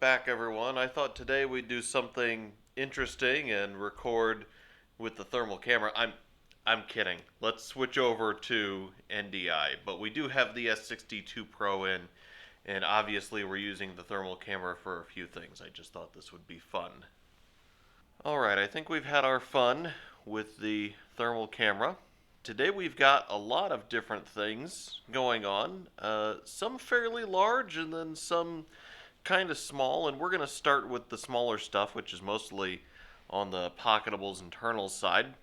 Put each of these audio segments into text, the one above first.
back, everyone. I thought today we'd do something interesting and record with the thermal camera. I'm kidding. Let's switch over to NDI, but we do have the S62 Pro in, and obviously we're using the thermal camera for a few things. I just thought this would be fun. Alright, I think we've had our fun with the thermal camera. Today we've got a lot of different things going on, some fairly large and then some kind of small, and we're going to start with the smaller stuff, which is mostly on the Pocketables internal side.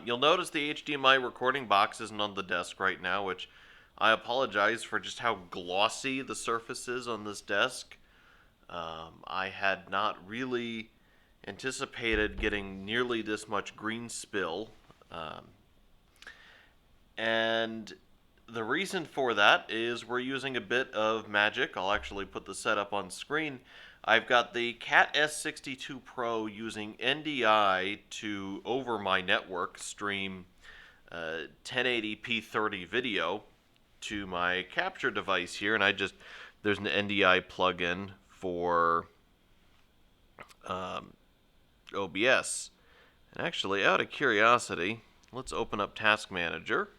You'll notice the HDMI recording box isn't on the desk right now, which I apologize for just how glossy the surface is on this desk. I had not really anticipated getting nearly this much green spill. And the reason for that is we're using a bit of magic. I'll actually put the setup on screen. I've got the Cat S62 Pro using NDI to, over my network, stream 1080p 30 video to my capture device here. And there's an NDI plugin for OBS. And actually, out of curiosity, let's open up Task Manager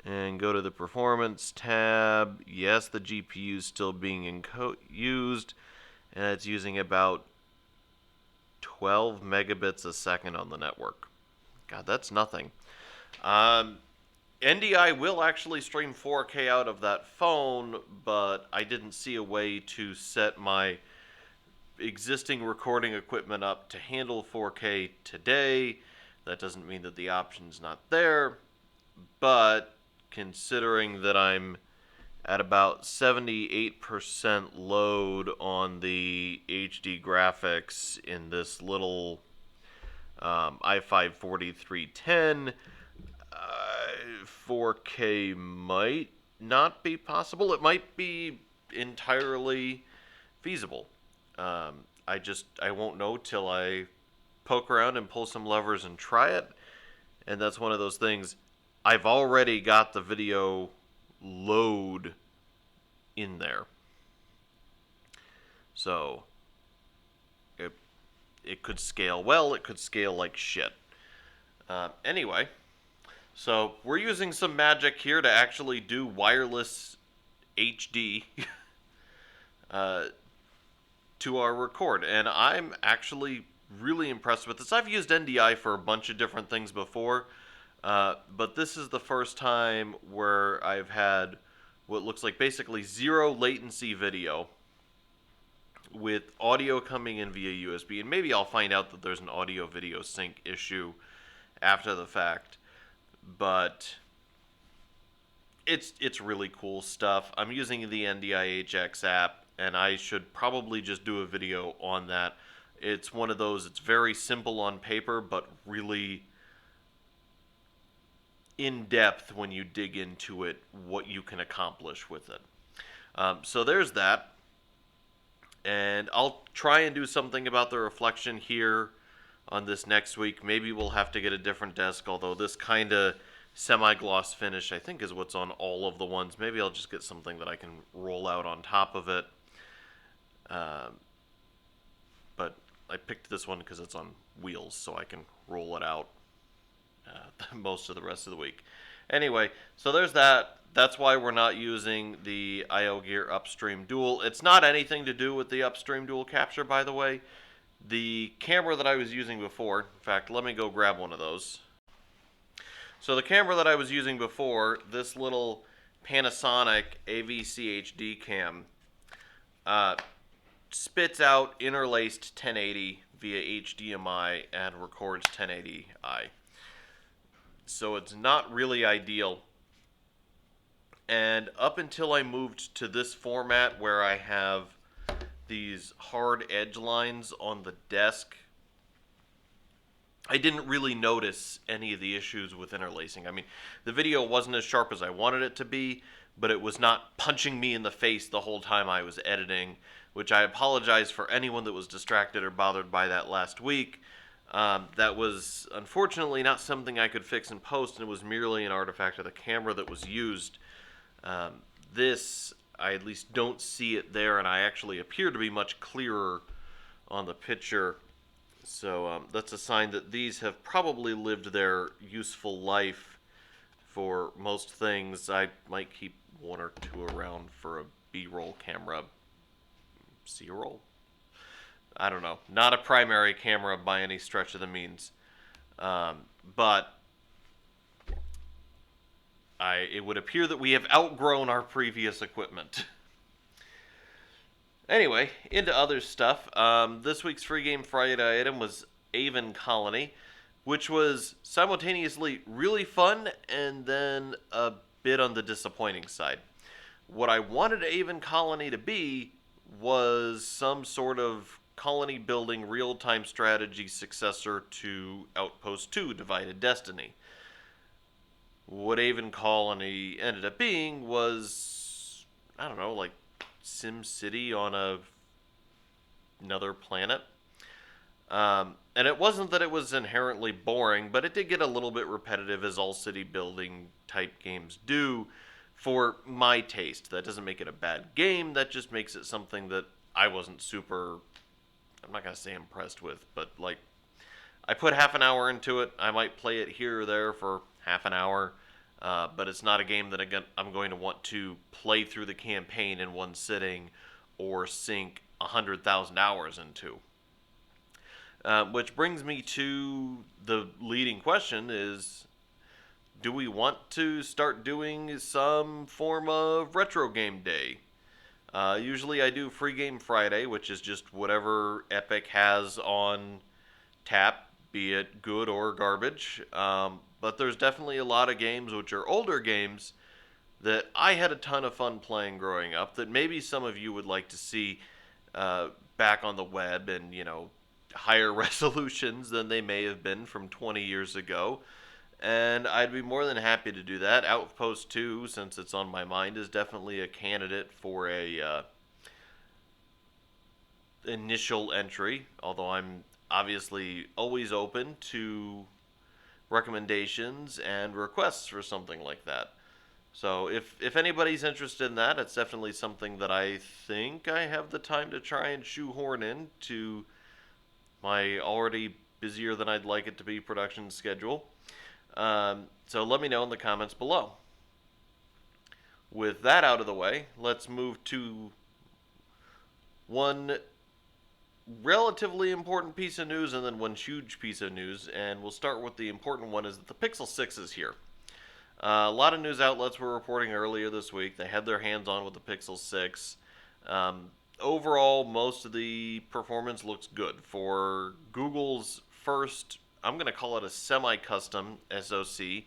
and go to the Performance tab. Yes, the GPU is still being used, and it's using about 12 megabits a second on the network. God, that's nothing. NDI will actually stream 4K out of that phone, but I didn't see a way to set my existing recording equipment up to handle 4K today. That doesn't mean that the option's not there, but considering that I'm at about 78% load on the HD graphics in this little i5 4310, 4K might not be possible. It might be entirely feasible. I won't know till I poke around and pull some levers and try it. And that's one of those things. I've already got the video load in there. So it could scale well, it could scale like shit. Anyway, so we're using some magic here to actually do wireless HD to our record, and I'm actually really impressed with this. I've used NDI for a bunch of different things before, but this is the first time where I've had what looks like basically zero latency video with audio coming in via USB, and maybe I'll find out that there's an audio video sync issue after the fact, but it's really cool stuff. I'm using the NDI-HX app, and I should probably just do a video on that. It's one of those, it's very simple on paper, but really in-depth when you dig into it, what you can accomplish with it. So there's that. And I'll try and do something about the reflection here on this next week. Maybe we'll have to get a different desk, although this kind of semi-gloss finish I think is what's on all of the ones. Maybe I'll just get something that I can roll out on top of it. But I picked this one because it's on wheels, so I can roll it out most of the rest of the week. Anyway, so there's that. That's why we're not using the IO Gear Upstream Dual. It's not anything to do with the Upstream Dual Capture, by the way. The camera that I was using before, in fact, let me go grab one of those. So the camera that I was using before, this little Panasonic AVC-HD cam, spits out interlaced 1080 via HDMI and records 1080i. So it's not really ideal. And up until I moved to this format where I have these hard edge lines on the desk, I didn't really notice any of the issues with interlacing. I mean, the video wasn't as sharp as I wanted it to be, but it was not punching me in the face the whole time I was editing, which I apologize for anyone that was distracted or bothered by that last week. That was unfortunately not something I could fix in post, and it was merely an artifact of the camera that was used. This I at least don't see it there, and I actually appear to be much clearer on the picture. So that's a sign that these have probably lived their useful life for most things. I might keep one or two around for a B-roll camera. C-roll? I don't know. Not a primary camera by any stretch of the means. But it would appear that we have outgrown our previous equipment. Anyway, into other stuff. This week's Free Game Friday item was Aven Colony, which was simultaneously really fun and then a bit on the disappointing side. What I wanted Aven Colony to be was some sort of colony building real-time strategy successor to Outpost 2 Divided Destiny. What Aven Colony ended up being was, I don't know, like SimCity on another planet. And it wasn't that it was inherently boring, but it did get a little bit repetitive, as all city building type games do, for my taste. That doesn't make it a bad game, that just makes it something that I wasn't super, I'm not going to say impressed with, but like, I put half an hour into it. I might play it here or there for half an hour, but it's not a game that I'm going to want to play through the campaign in one sitting or sink 100,000 hours into. Which brings me to the leading question is, do we want to start doing some form of retro game day? Usually I do Free Game Friday, which is just whatever Epic has on tap, be it good or garbage. But there's definitely a lot of games which are older games that I had a ton of fun playing growing up that maybe some of you would like to see back on the web and, higher resolutions than they may have been from 20 years ago. And I'd be more than happy to do that. Outpost 2, since it's on my mind, is definitely a candidate for a initial entry, although I'm obviously always open to recommendations and requests for something like that. So if anybody's interested in that, it's definitely something that I think I have the time to try and shoehorn into my already busier than I'd like it to be production schedule. So let me know in the comments below. With that out of the way, let's move to one relatively important piece of news and then one huge piece of news. And we'll start with the important one, is that the Pixel 6 is here. A lot of news outlets were reporting earlier this week they had their hands on with the Pixel 6. Overall, most of the performance looks good. For Google's first, I'm going to call it a semi-custom SoC,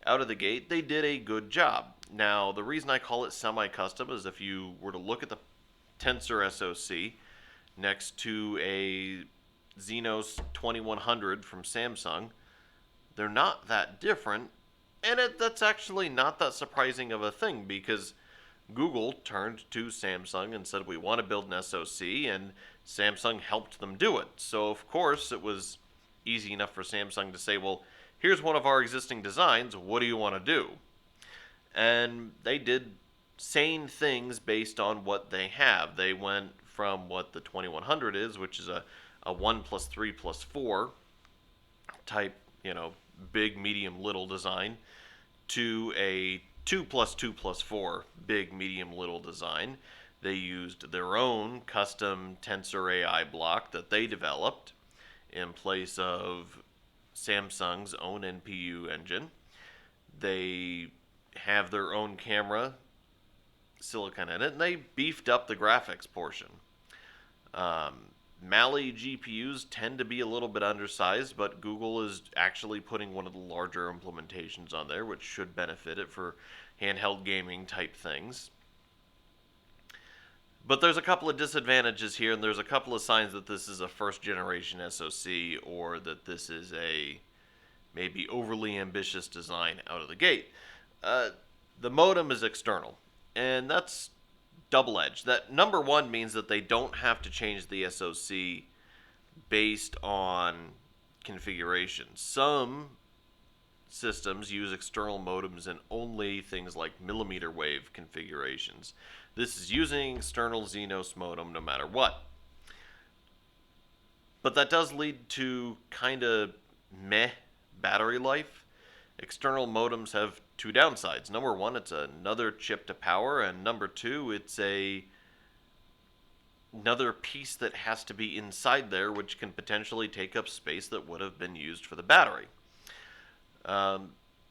out of the gate, they did a good job. Now, the reason I call it semi-custom is if you were to look at the Tensor SoC next to a Xenos 2100 from Samsung, they're not that different, and that's actually not that surprising of a thing, because Google turned to Samsung and said, we want to build an SoC, and Samsung helped them do it. So, of course, it was easy enough for Samsung to say, well, here's one of our existing designs, what do you want to do? And they did sane things based on what they have. They went from what the 2100 is, which is a 1 plus 3 plus 4 type, big, medium, little design, to a 2 plus 2 plus 4 big, medium, little design. They used their own custom Tensor AI block that they developed in place of Samsung's own NPU engine. They have their own camera silicon in it, and they beefed up the graphics portion. Mali GPUs tend to be a little bit undersized, but Google is actually putting one of the larger implementations on there, which should benefit it for handheld gaming type things. But there's a couple of disadvantages here, and there's a couple of signs that this is a first generation SoC, or that this is a maybe overly ambitious design out of the gate. The modem is external, and that's double-edged. That, number one, means that they don't have to change the SoC based on configuration. Some systems use external modems in only things like millimeter wave configurations. This is using external Xenos modem no matter what. But that does lead to kind of meh battery life. External modems have two downsides. Number one, it's another chip to power, and number two, it's another piece that has to be inside there, which can potentially take up space that would have been used for the battery.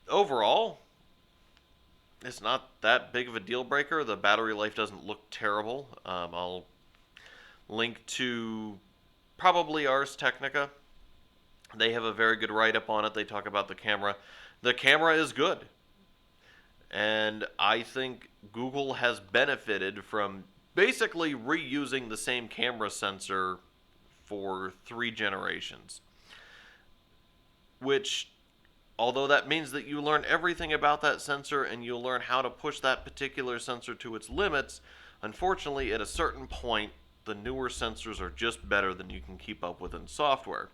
Overall, it's not that big of a deal breaker. The battery life doesn't look terrible. I'll link to probably Ars Technica. They have a very good write-up on it. They talk about the camera. The camera is good. And I think Google has benefited from basically reusing the same camera sensor for 3 generations. Which, although that means that you learn everything about that sensor and you'll learn how to push that particular sensor to its limits, unfortunately, at a certain point, the newer sensors are just better than you can keep up with in software.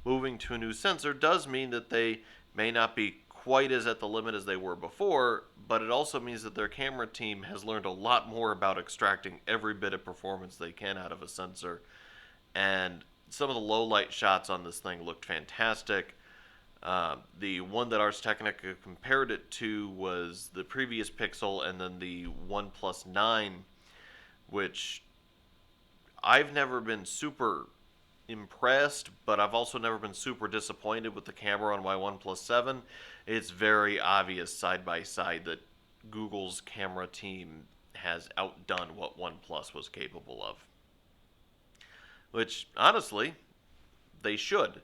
Moving to a new sensor does mean that they may not be quite as at the limit as they were before, but it also means that their camera team has learned a lot more about extracting every bit of performance they can out of a sensor. And some of the low light shots on this thing looked fantastic. The one that Ars Technica compared it to was the previous Pixel and then the OnePlus 9, which I've never been super impressed, but I've also never been super disappointed with the camera on my OnePlus 7. It's very obvious side by side that Google's camera team has outdone what OnePlus was capable of. Which, honestly, they should.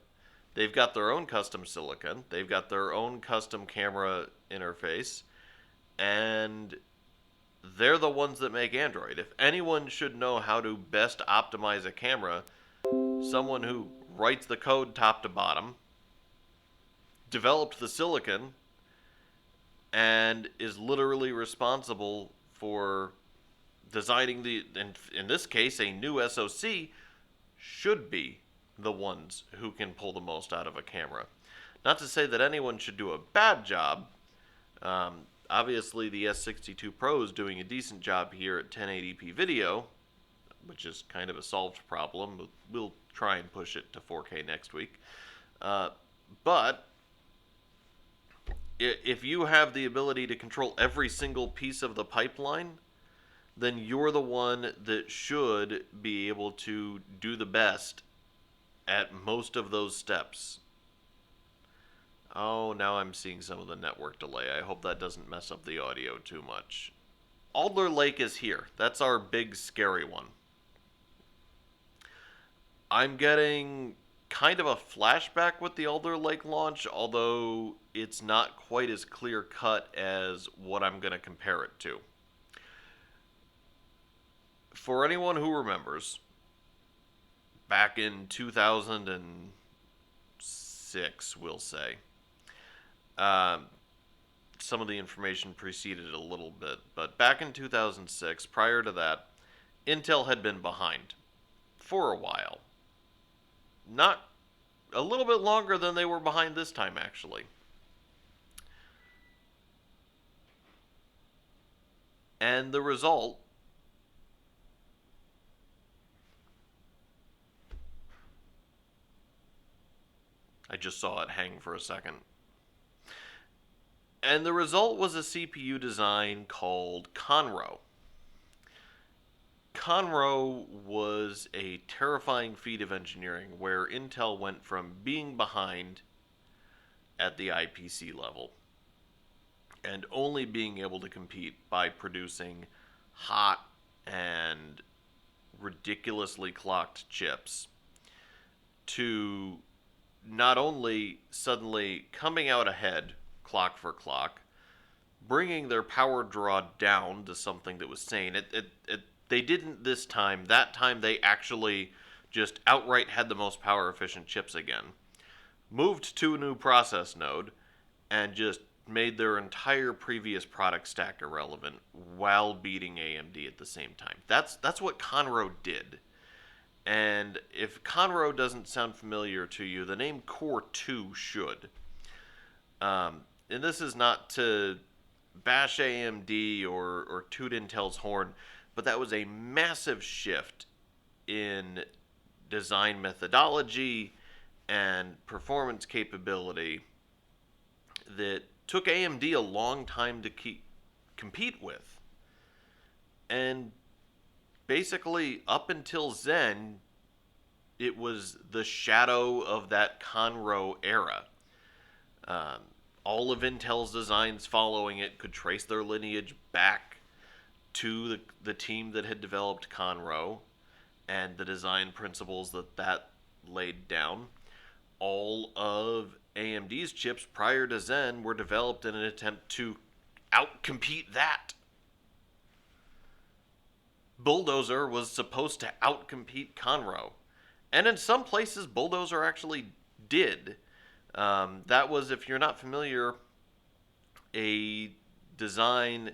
They've got their own custom silicon, they've got their own custom camera interface, and they're the ones that make Android. If anyone should know how to best optimize a camera, someone who writes the code top to bottom, developed the silicon, and is literally responsible for designing in this case, a new SoC, should be the ones who can pull the most out of a camera. Not to say that anyone should do a bad job. Obviously, the S62 Pro is doing a decent job here at 1080p video, which is kind of a solved problem. We'll try and push it to 4K next week. But if you have the ability to control every single piece of the pipeline, then you're the one that should be able to do the best at most of those steps. Oh, now I'm seeing some of the network delay. I hope that doesn't mess up the audio too much. Alder Lake is here. That's our big scary one. I'm getting kind of a flashback with the Alder Lake launch, although it's not quite as clear cut as what I'm going to compare it to. For anyone who remembers, back in 2006, we'll say, some of the information preceded it a little bit, but back in 2006, prior to that, Intel had been behind for a while. Not a little bit longer than they were behind this time, actually. And the result I just saw it hang for a second. And the result was a CPU design called Conroe. Conroe was a terrifying feat of engineering where Intel went from being behind at the IPC level and only being able to compete by producing hot and ridiculously clocked chips to not only suddenly coming out ahead clock for clock, bringing their power draw down to something that was sane. They didn't this time. That time they actually just outright had the most power efficient chips again. Moved to a new process node and just made their entire previous product stack irrelevant while beating AMD at the same time. That's what Conroe did. And if Conroe doesn't sound familiar to you, the name Core 2 should. And this is not to bash AMD or toot Intel's horn, but that was a massive shift in design methodology and performance capability that took AMD a long time to compete with. And basically, up until Zen, it was the shadow of that Conroe era. All of Intel's designs following it could trace their lineage back to the team that had developed Conroe and the design principles that laid down. All of AMD's chips prior to Zen were developed in an attempt to outcompete that. Bulldozer was supposed to outcompete Conroe. And in some places, Bulldozer actually did. That was, if you're not familiar, a design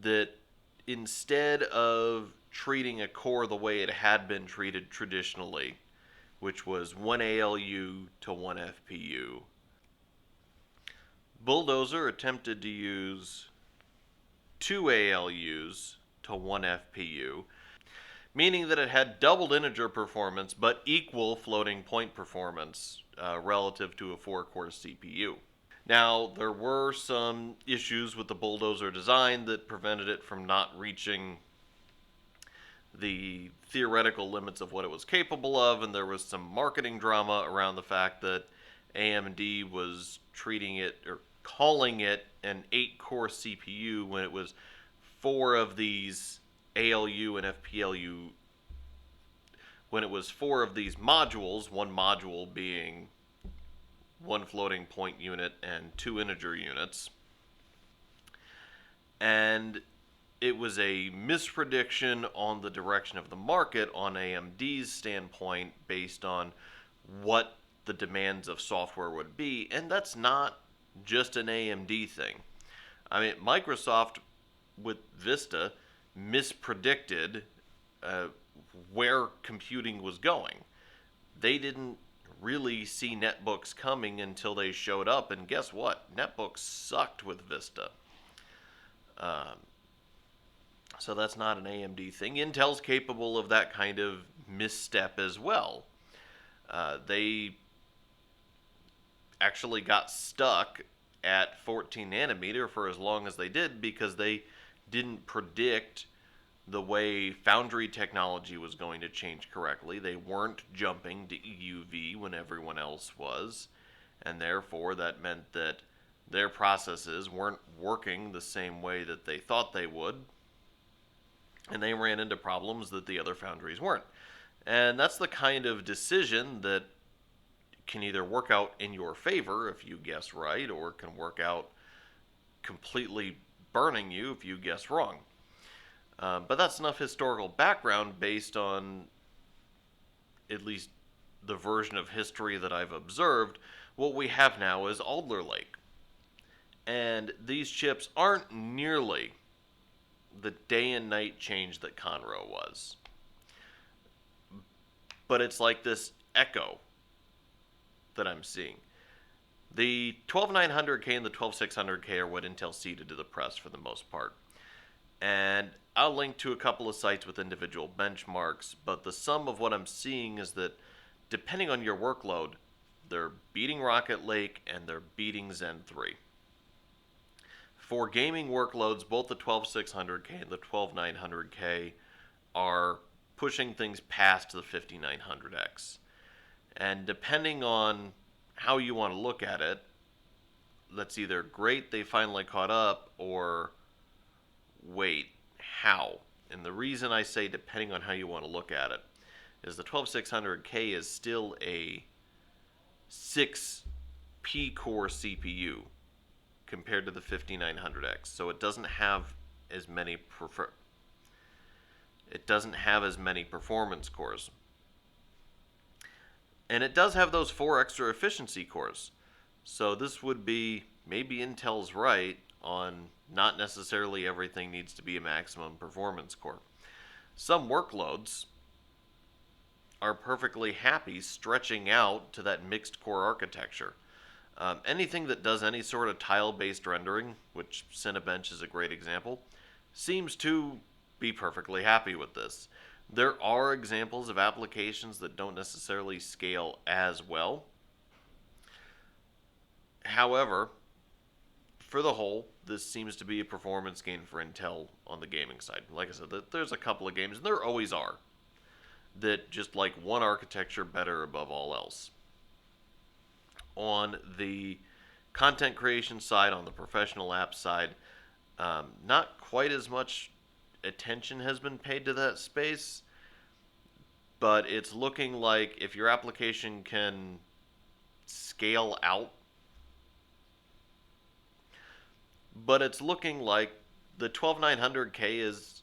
that instead of treating a core the way it had been treated traditionally, which was one ALU to one FPU, Bulldozer attempted to use two ALUs to one FPU, meaning that it had doubled integer performance but equal floating point performance relative to a 4-core CPU. Now, there were some issues with the Bulldozer design that prevented it from not reaching the theoretical limits of what it was capable of, and there was some marketing drama around the fact that AMD was treating it or calling it an 8-core CPU when it was 4 of these ALU and FPLU, when it was 4 of these modules, one module being one floating point unit and 2 integer units. And it was a misprediction on the direction of the market on AMD's standpoint based on what the demands of software would be, and that's not just an AMD thing. I mean, Microsoft with Vista mispredicted where computing was going. They didn't really see netbooks coming until they showed up, and guess what? Netbooks sucked with Vista. So that's not an AMD thing. Intel's capable of that kind of misstep as well. They actually got stuck at 14 nanometer for as long as they did because they didn't predict the way foundry technology was going to change correctly. They weren't jumping to EUV when everyone else was, and therefore that meant that their processes weren't working the same way that they thought they would, and they ran into problems that the other foundries weren't. And that's the kind of decision that can either work out in your favor if you guess right, or can work out completely burning you if you guess wrong. But that's enough historical background based on at least the version of history that I've observed. What we have now is Alder Lake. And these chips aren't nearly the day and night change that Conroe was. But it's like this echo that I'm seeing. The 12900K and the 12600K are what Intel ceded to the press for the most part. And I'll link to a couple of sites with individual benchmarks, but the sum of what I'm seeing is that depending on your workload, they're beating Rocket Lake and they're beating Zen 3. For gaming workloads, both the 12600K and the 12900K are pushing things past the 5900X. And depending on how you want to look at it, that's either great they finally caught up, or wait, how? And the reason I say depending on how you want to look at it is the 12600K is still a 6P core CPU compared to the 5900X. So it doesn't have as many performance cores. And it does have those 4 extra efficiency cores. So this would be, maybe Intel's right on not necessarily everything needs to be a maximum performance core. Some workloads are perfectly happy stretching out to that mixed core architecture. Anything that does any sort of tile-based rendering, which Cinebench is a great example, seems to be perfectly happy with this. There are examples of applications that don't necessarily scale as well. However, for the whole, this seems to be a performance gain for Intel on the gaming side. Like I said, there's a couple of games, and there always are, that just like one architecture better above all else. On the content creation side, on the professional app side, not quite as much attention has been paid to that space, but it's looking like if your application can scale out, but it's looking like the 12900K is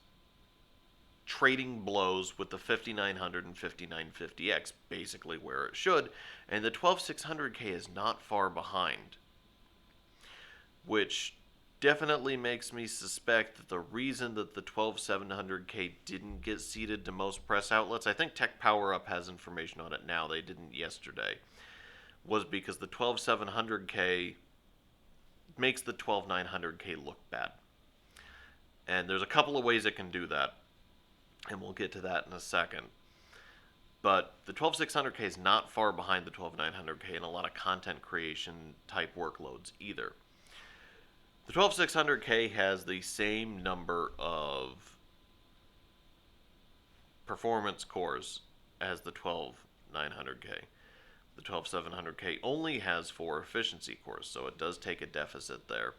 trading blows with the 5900 and 5950X, basically where it should, and the 12600K is not far behind, which definitely makes me suspect that the reason that the 12700K didn't get seeded to most press outlets, I think Tech Power Up has information on it now, they didn't yesterday, was because the 12700K makes the 12900K look bad. And there's a couple of ways it can do that, and we'll get to that in a second. But the 12600K is not far behind the 12900K in a lot of content creation type workloads either. The 12600K has the same number of performance cores as the 12900K. The 12700K only has 4 efficiency cores, so it does take a deficit there.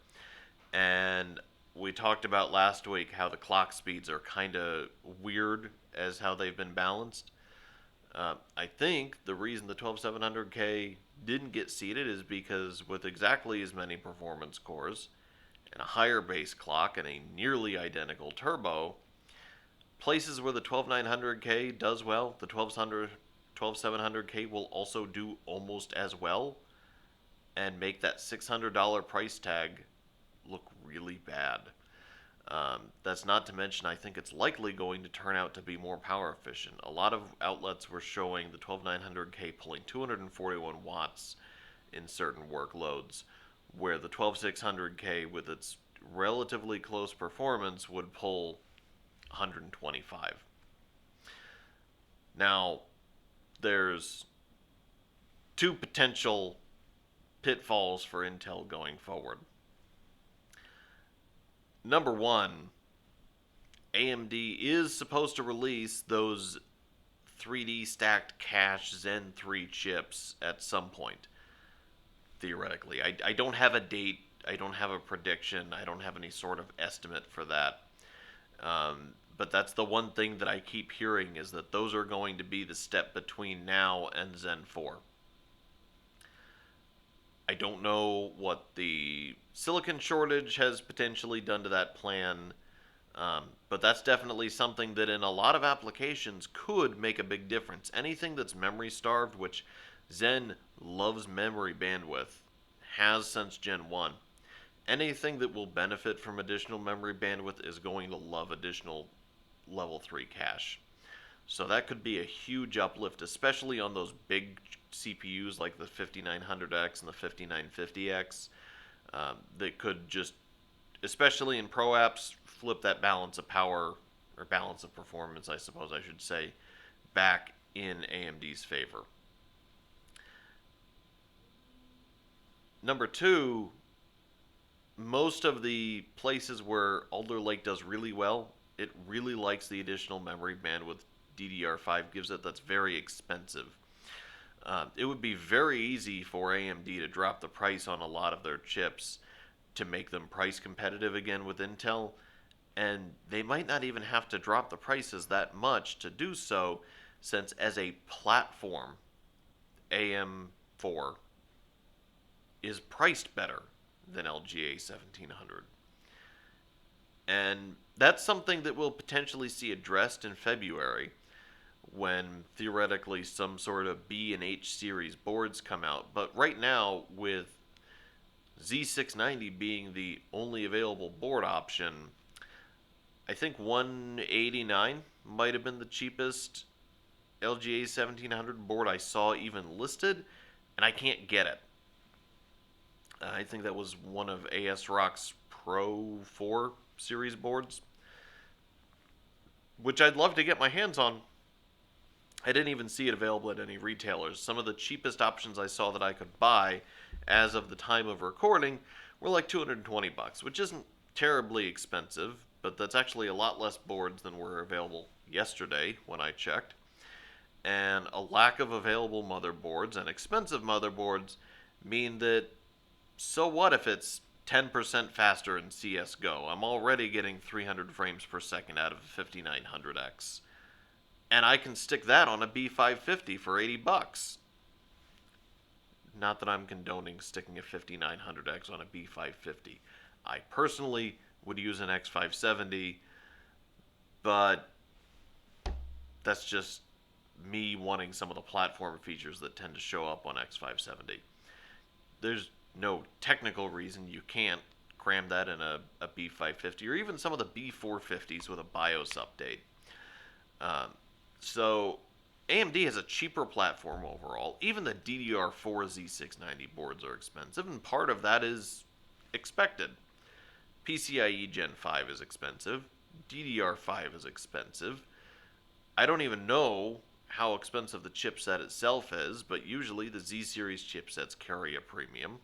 And we talked about last week how the clock speeds are kind of weird as how they've been balanced. I think the reason the 12700K didn't get seeded is because with exactly as many performance cores and a higher base clock and a nearly identical turbo, places where the 12900K does well, the 12700K will also do almost as well and make that $600 price tag look really bad. That's not to mention, I think it's likely going to turn out to be more power efficient. A lot of outlets were showing the 12900K pulling 241 watts in certain workloads, where the 12600K with its relatively close performance would pull 125. Now, there's 2 potential pitfalls for Intel going forward. Number 1, AMD is supposed to release those 3D stacked cache Zen 3 chips at some point, theoretically. I don't have a date, I don't have a prediction, I don't have any sort of estimate for that. But that's the one thing that I keep hearing, is that those are going to be the step between now and Zen 4. I don't know what the silicon shortage has potentially done to that plan, but that's definitely something that in a lot of applications could make a big difference. Anything that's memory starved, which Zen loves memory bandwidth, has since Gen 1. Anything that will benefit from additional memory bandwidth is going to love additional level 3 cache. So that could be a huge uplift, especially on those big CPUs like the 5900X and the 5950X. That could just, especially in pro apps, flip that balance of power, or balance of performance, I suppose I should say, back in AMD's favor. Number 2, most of the places where Alder Lake does really well, it really likes the additional memory bandwidth DDR5 gives it. That's very expensive. It would be very easy for AMD to drop the price on a lot of their chips to make them price competitive again with Intel, and they might not even have to drop the prices that much to do so, since as a platform, AM4 is priced better than LGA 1700. And that's something that we'll potentially see addressed in February, when theoretically some sort of B and H series boards come out. But right now, with Z690 being the only available board option, I think 189 might have been the cheapest LGA 1700 board I saw even listed, and I can't get it. I think that was one of ASRock's Pro 4 series boards. which I'd love to get my hands on. I didn't even see it available at any retailers. Some of the cheapest options I saw that I could buy as of the time of recording were like $220, which isn't terribly expensive, but that's actually a lot less boards than were available yesterday when I checked. And a lack of available motherboards and expensive motherboards mean that, so what if it's 10% faster in CSGO? I'm already getting 300 frames per second out of a 5900X. And I can stick that on a B550 for $80. Not that I'm condoning sticking a 5900X on a B550. I personally would use an X570, but that's just me wanting some of the platform features that tend to show up on X570. There's no technical reason you can't cram that in a B550 or even some of the B450s with a BIOS update. So AMD has a cheaper platform overall. Even the DDR4 Z690 boards are expensive, and part of that is expected. PCIe Gen 5 is expensive. DDR5 is expensive. I don't even know how expensive the chipset itself is, but usually the Z-series chipsets carry a premium.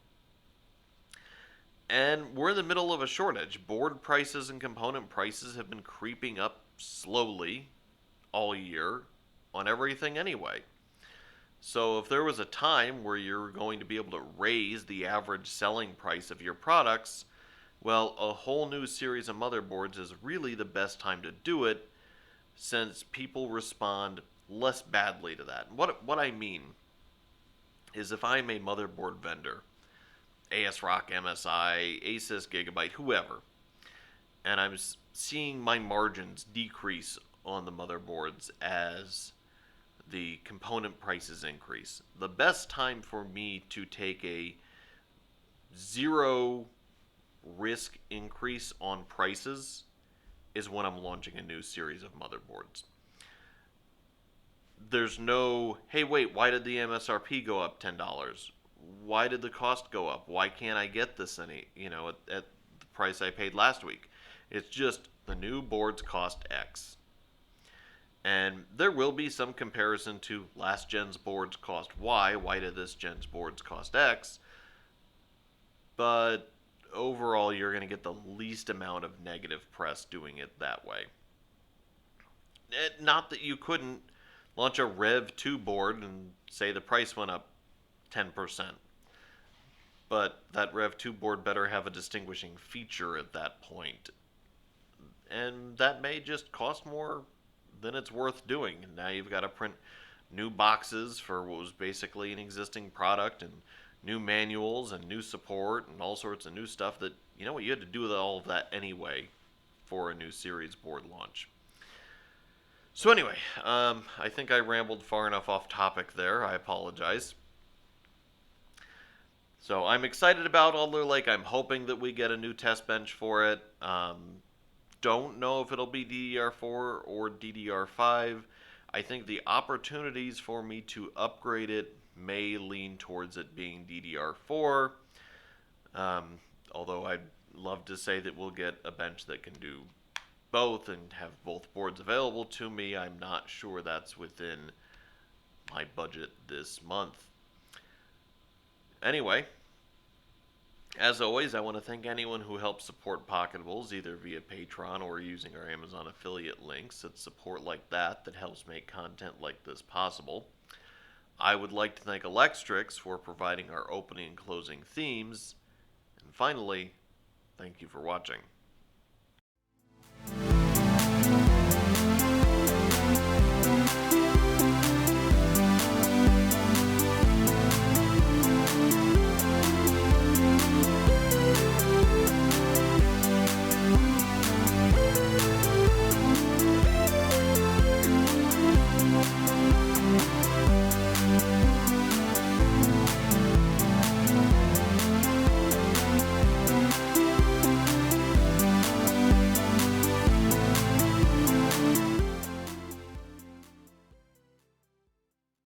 And we're in the middle of a shortage. Board prices and component prices have been creeping up slowly all year on everything anyway. So if there was a time where you're going to be able to raise the average selling price of your products, well, a whole new series of motherboards is really the best time to do it, since people respond less badly to that. What I mean is, if I'm a motherboard vendor, ASRock, MSI, Asus, Gigabyte, whoever, and I'm seeing my margins decrease on the motherboards as the component prices increase, the best time for me to take a zero risk increase on prices is when I'm launching a new series of motherboards. There's no, hey, wait, why did the MSRP go up $10? Why did the cost go up? Why can't I get this at the price I paid last week? It's just the new boards cost X. And there will be some comparison to last gen's boards cost Y. Why did this gen's boards cost X? But overall, you're going to get the least amount of negative press doing it that way. Not that you couldn't launch a Rev 2 board and say the price went up 10%. But that Rev 2 board better have a distinguishing feature at that point. And that may just cost more than it's worth doing. And now you've got to print new boxes for what was basically an existing product, and new manuals and new support and all sorts of new stuff that, you had to do with all of that anyway for a new series board launch. So anyway, I think I rambled far enough off topic there. I apologize. So I'm excited about Alder Lake. I'm hoping that we get a new test bench for it. Don't know if it'll be DDR4 or DDR5. I think the opportunities for me to upgrade it may lean towards it being DDR4. Although I'd love to say that we'll get a bench that can do both and have both boards available to me. I'm not sure that's within my budget this month. Anyway, as always, I want to thank anyone who helps support Pocketables, either via Patreon or using our Amazon affiliate links. It's support like that that helps make content like this possible. I would like to thank Electrix for providing our opening and closing themes. And finally, thank you for watching.